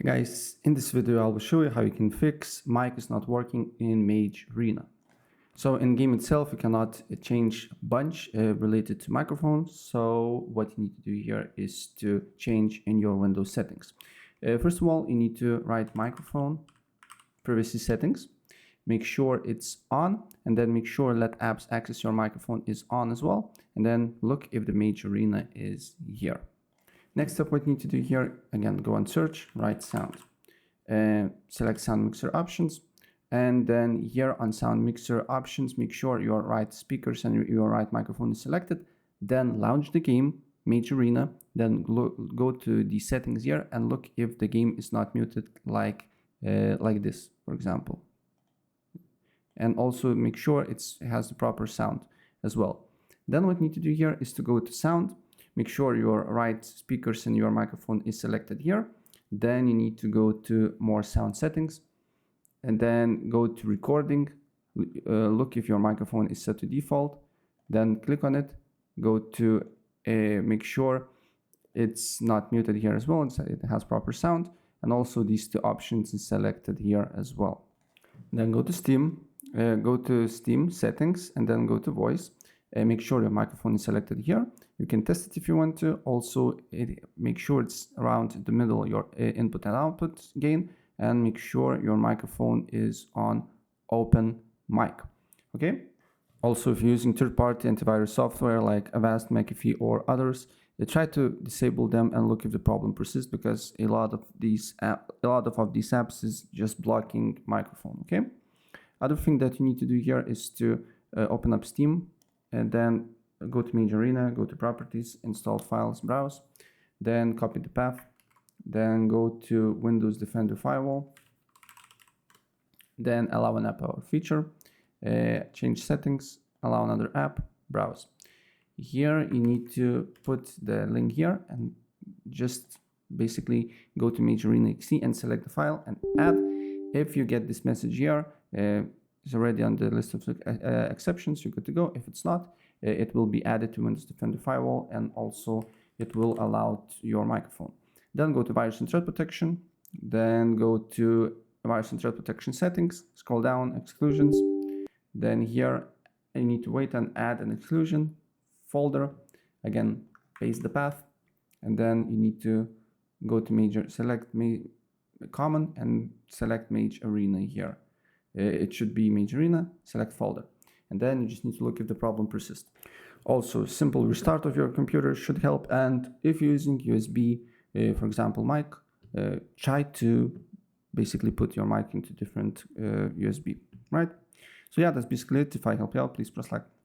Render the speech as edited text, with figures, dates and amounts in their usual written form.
Hey guys, in this video I will show you how you can fix mic is not working in Mage Arena. So in game itself you cannot change bunch related to microphones. So what you need to do here is to change in your Windows settings. First of all, you need to write microphone privacy settings. Make sure it's on, and then make sure let apps access your microphone is on as well. And then look if the Mage Arena is here. Next up, what you need to do here, again, go on search, write sound, select sound mixer options, and then here on sound mixer options, make sure your right speakers and your right microphone is selected. Then launch the game, Mage Arena, then go to the settings here and look if the game is not muted like this, for example. And also make sure it has the proper sound as well. Then what you need to do here is to go to sound. Make sure your right speakers and your microphone is selected here. Then you need to go to more sound settings and then go to recording. Look if your microphone is set to default. Then click on it. Go to make sure it's not muted here as well. It has proper sound. And also these two options is selected here as well. Then go to Steam. Go to Steam settings and then go to voice. Make sure your microphone is selected here. You can test it if you want to. Also, make sure it's around the middle, your input and output gain, and make sure your microphone is on open mic. Okay. Also, if you're using third-party antivirus software like Avast, McAfee, or others, try to disable them and look if the problem persists, because a lot of these apps is just blocking microphone. Okay. Other thing that you need to do here is to open up Steam and then go to Mage Arena, go to properties, install files, browse, then copy the path, then go to Windows Defender Firewall, then allow an app or feature, change settings, allow another app, browse. Here you need to put the link here and just basically go to Mage Arena XC and select the file and add. If you get this message here, it's already on the list of exceptions, you're good to go. If it's not, it will be added to Windows Defender Firewall, and also it will allow your microphone. Then go to virus and threat protection, then go to virus and threat protection settings, scroll down, exclusions. Then here you need to wait and add an exclusion folder. Again, paste the path, and then you need to go to select common and select Mage Arena here. It should be Mage Arena, select folder. And then you just need to look if the problem persists. Also, simple restart of your computer should help. And if you're using USB, for example, mic, try to basically put your mic into different USB, right? So yeah, that's basically it. If I help you out, please press like.